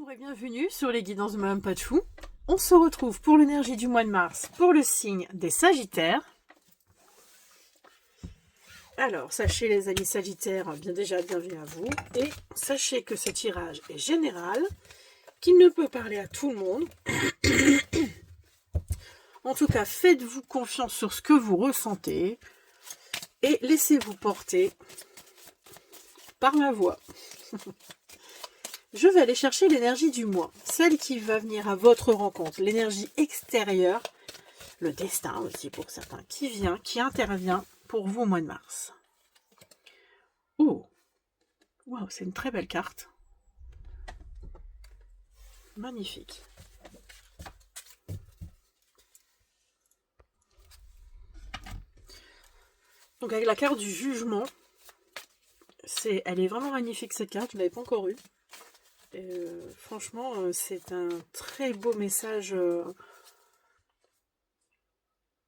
Bonjour et bienvenue sur les guidances de Madame Pachou. On se retrouve pour l'énergie du mois de mars pour le signe des Sagittaires. Alors, sachez les amis Sagittaires, bien déjà bienvenue à vous. Et sachez que ce tirage est général, qu'il ne peut parler à tout le monde. En tout cas, faites-vous confiance sur ce que vous ressentez et laissez-vous porter par ma voix. Je vais aller chercher l'énergie du mois, celle qui va venir à votre rencontre, l'énergie extérieure, le destin aussi pour certains, qui intervient pour vous au mois de mars. Oh, waouh, c'est une très belle carte. Magnifique. Donc avec la carte du jugement, elle est vraiment magnifique cette carte, je ne l'avais pas encore eue. Franchement, c'est un très beau message,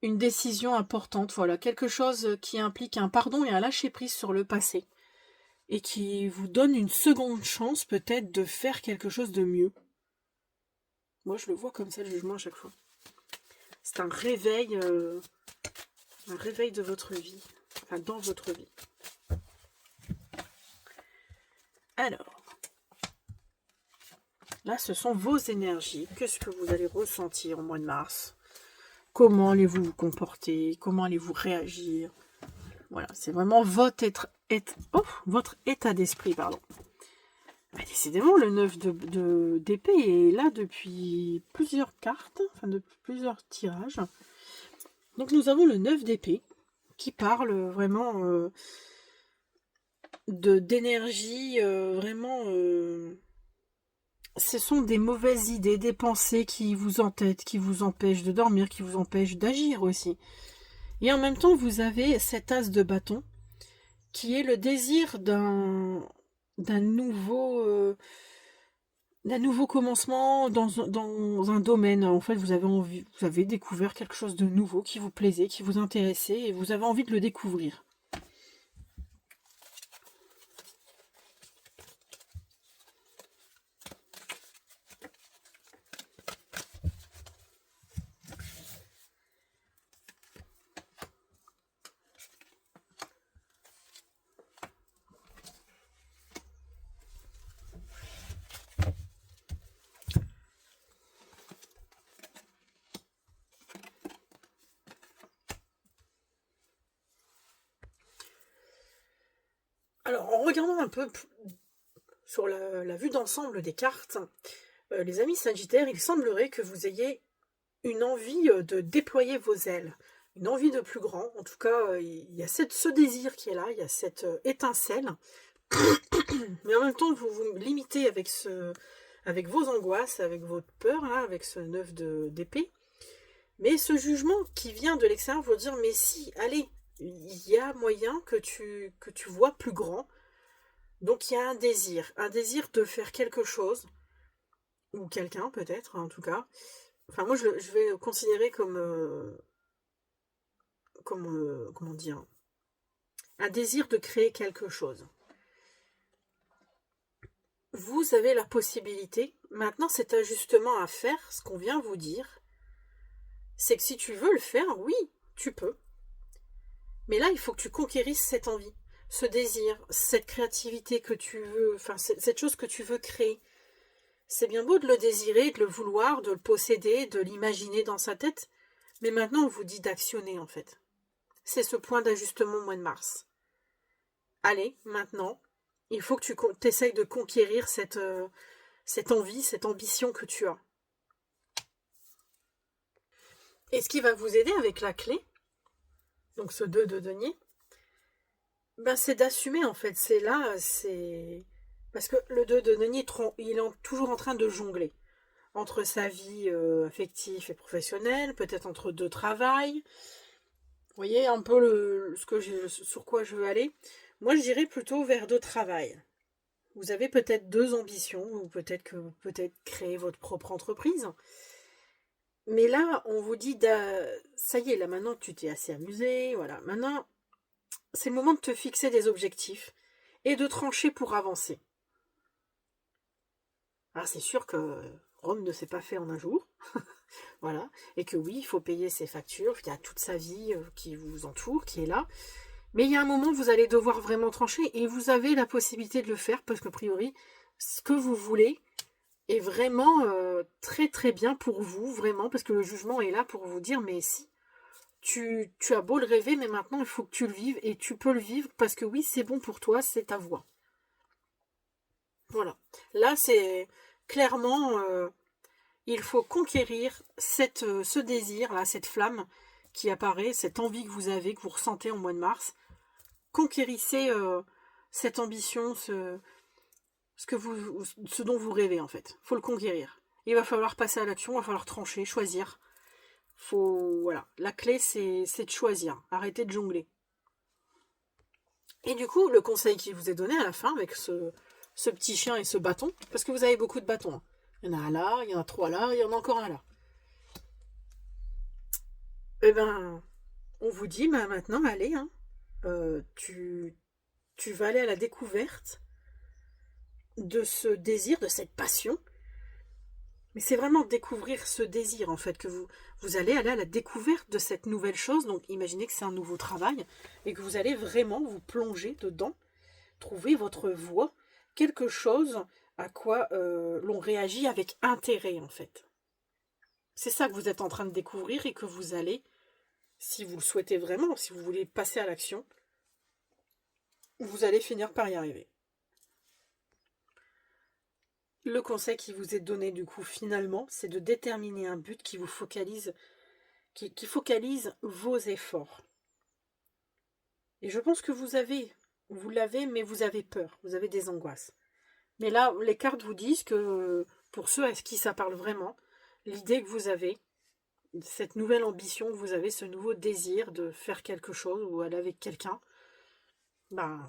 une décision importante, voilà, quelque chose qui implique un pardon et un lâcher-prise sur le passé, et qui vous donne une seconde chance peut-être de faire quelque chose de mieux. Moi je le vois comme ça, le jugement à chaque fois. C'est un réveil de votre vie, enfin dans votre vie. Alors, là, ce sont vos énergies. Qu'est-ce que vous allez ressentir au mois de mars? Comment allez-vous vous comporter? Comment allez-vous réagir? Voilà, c'est vraiment votre état d'esprit, pardon. Mais décidément, le 9 d'épée est là depuis plusieurs cartes, enfin depuis plusieurs tirages. Donc nous avons le 9 d'épée qui parle vraiment d'énergie, vraiment... ce sont des mauvaises idées, des pensées qui vous entêtent, qui vous empêchent de dormir, qui vous empêchent d'agir aussi. Et en même temps, vous avez cet as de bâton qui est le désir d'un nouveau commencement dans un domaine. En fait, vous avez découvert quelque chose de nouveau qui vous plaisait, qui vous intéressait, et vous avez envie de le découvrir. Alors, en regardant un peu sur la vue d'ensemble des cartes, les amis Sagittaires, il semblerait que vous ayez une envie de déployer vos ailes, une envie de plus grand. En tout cas, il y a ce désir qui est là, il y a cette étincelle. Mais en même temps, vous vous limitez avec vos angoisses, avec votre peur, là, avec ce 9 d'épée. Mais ce jugement qui vient de l'extérieur vous dire, mais si, allez, il y a moyen que tu vois plus grand. Donc il y a un désir de faire quelque chose, ou quelqu'un peut-être, en tout cas. Enfin, moi, je vais considérer comment dire, un désir de créer quelque chose. Vous avez la possibilité, maintenant cet ajustement à faire, ce qu'on vient vous dire, c'est que si tu veux le faire, oui, tu peux. Mais là, il faut que tu conquérisses cette envie, ce désir, cette créativité que tu veux, enfin cette chose que tu veux créer. C'est bien beau de le désirer, de le vouloir, de le posséder, de l'imaginer dans sa tête, mais maintenant on vous dit d'actionner en fait. C'est ce point d'ajustement au mois de mars. Allez, maintenant, il faut que tu essayes de conquérir cette envie, cette ambition que tu as. Et ce qui va vous aider avec la clé, donc ce 2 de denier, ben c'est d'assumer en fait. C'est là, c'est... Parce que le 2 de denier, il est toujours en train de jongler entre sa vie affective et professionnelle, peut-être entre deux travails. Vous voyez un peu sur quoi je veux aller. Moi, je dirais plutôt vers deux travails. Vous avez peut-être deux ambitions, ou peut-être que vous créer votre propre entreprise. Mais là, on vous dit, ça y est, là maintenant tu t'es assez amusé, voilà. Maintenant, c'est le moment de te fixer des objectifs et de trancher pour avancer. Alors c'est sûr que Rome ne s'est pas fait en un jour, voilà, et que oui, il faut payer ses factures, il y a toute sa vie qui vous entoure, qui est là, mais il y a un moment, vous allez devoir vraiment trancher, et vous avez la possibilité de le faire, parce qu'a priori, ce que vous voulez est vraiment très très bien pour vous, vraiment, parce que le jugement est là pour vous dire, mais si, tu as beau le rêver, mais maintenant il faut que tu le vives, et tu peux le vivre, parce que oui, c'est bon pour toi, c'est ta voie. Voilà. Là, c'est clairement, il faut conquérir ce désir-là, cette flamme qui apparaît, cette envie que vous avez, que vous ressentez au mois de mars. Conquérissez cette ambition, ce dont vous rêvez en fait. Il faut le conquérir. Il va falloir passer à l'action, il va falloir trancher, choisir. Voilà. La clé, c'est de choisir. Arrêtez de jongler. Et du coup, le conseil qui vous est donné à la fin, avec ce petit chien et ce bâton, parce que vous avez beaucoup de bâtons. Hein. Il y en a un là, il y en a 3 là, il y en a encore un là. Eh ben, on vous dit, bah, maintenant, allez, hein, tu vas aller à la découverte de ce désir, de cette passion. Mais c'est vraiment découvrir ce désir, en fait, que vous allez aller à la découverte de cette nouvelle chose. Donc, imaginez que c'est un nouveau travail et que vous allez vraiment vous plonger dedans, trouver votre voie, quelque chose à quoi l'on réagit avec intérêt, en fait. C'est ça que vous êtes en train de découvrir et que vous allez, si vous le souhaitez vraiment, si vous voulez passer à l'action, vous allez finir par y arriver. Le conseil qui vous est donné du coup finalement, c'est de déterminer un but qui vous focalise, qui focalise vos efforts. Et je pense que vous l'avez, mais vous avez peur, vous avez des angoisses. Mais là, les cartes vous disent que pour ceux à qui ça parle vraiment, l'idée que vous avez, cette nouvelle ambition que vous avez, ce nouveau désir de faire quelque chose ou aller avec quelqu'un, ben,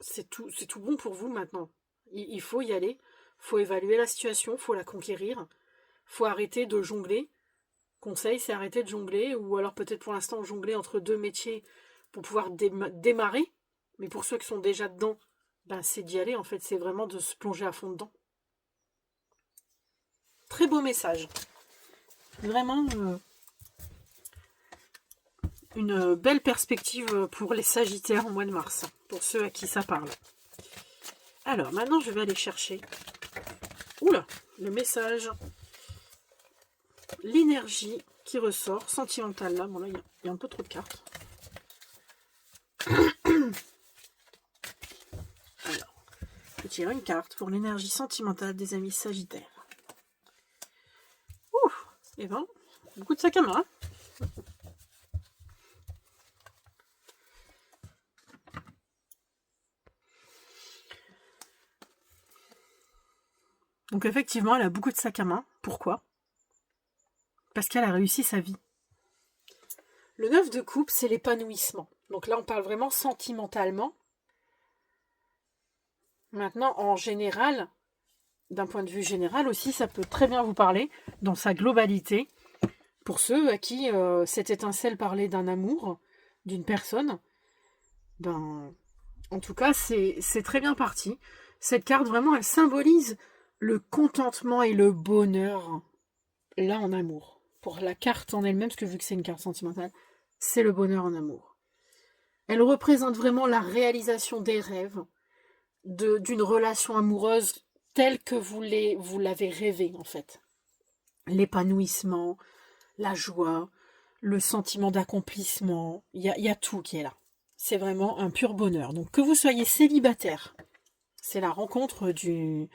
c'est tout bon pour vous maintenant. Il faut y aller, il faut évaluer la situation, il faut la conquérir, il faut arrêter de jongler. Conseil, c'est arrêter de jongler, ou alors peut-être pour l'instant jongler entre deux métiers pour pouvoir démarrer. Mais pour ceux qui sont déjà dedans, ben, c'est d'y aller en fait, c'est vraiment de se plonger à fond dedans. Très beau message. Vraiment une belle perspective pour les Sagittaires au mois de mars, pour ceux à qui ça parle. Alors, maintenant, je vais aller chercher oula, le message, l'énergie qui ressort, sentimentale là. Bon, là, il y a un peu trop de cartes. Alors, je tire une carte pour l'énergie sentimentale des amis Sagittaires. Ouh, et ben, beaucoup de sac à main. Donc effectivement, elle a beaucoup de sac à main. Pourquoi? Parce qu'elle a réussi sa vie. Le 9 de coupe, c'est l'épanouissement. Donc là, on parle vraiment sentimentalement. Maintenant, en général, d'un point de vue général aussi, ça peut très bien vous parler dans sa globalité. Pour ceux à qui cette étincelle parlait d'un amour, d'une personne, ben, en tout cas, c'est très bien parti. Cette carte, vraiment, elle symbolise le contentement et le bonheur, là, en amour. Pour la carte en elle-même, parce que vu que c'est une carte sentimentale, c'est le bonheur en amour. Elle représente vraiment la réalisation des rêves, d'une relation amoureuse telle que vous l'avez rêvée, en fait. L'épanouissement, la joie, le sentiment d'accomplissement, il y a tout qui est là. C'est vraiment un pur bonheur. Donc que vous soyez célibataire, c'est la rencontre d'une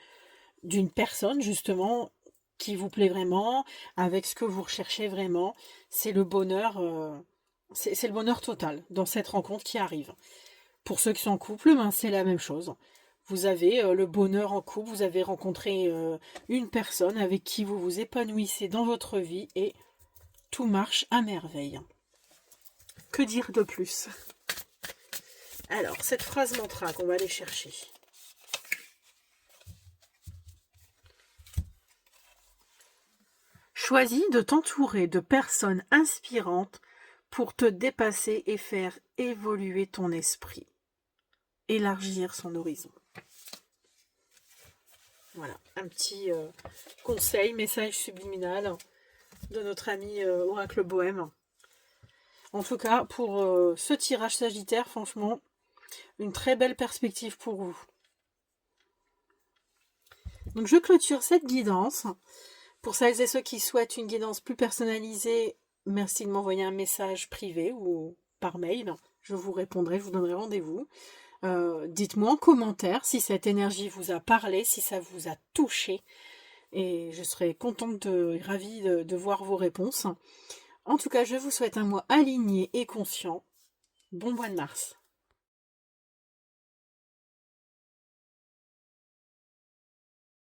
personne justement qui vous plaît vraiment, avec ce que vous recherchez vraiment. C'est le bonheur, c'est le bonheur total dans cette rencontre qui arrive. Pour ceux qui sont en couple, ben, c'est la même chose. Vous avez le bonheur en couple, vous avez rencontré une personne avec qui vous vous épanouissez dans votre vie et tout marche à merveille. Que dire de plus? Alors, cette phrase mantra qu'on va aller chercher. Choisis de t'entourer de personnes inspirantes pour te dépasser et faire évoluer ton esprit. Élargir son horizon. Voilà, un petit conseil, message subliminal de notre ami Oracle Bohème. En tout cas, pour ce tirage Sagittaire, franchement, une très belle perspective pour vous. Donc je clôture cette guidance. Pour celles et ceux qui souhaitent une guidance plus personnalisée, merci de m'envoyer un message privé ou par mail. Je vous répondrai, je vous donnerai rendez-vous. Dites-moi en commentaire si cette énergie vous a parlé, si ça vous a touché. Et je serai contente et ravie de voir vos réponses. En tout cas, je vous souhaite un mois aligné et conscient. Bon mois de mars.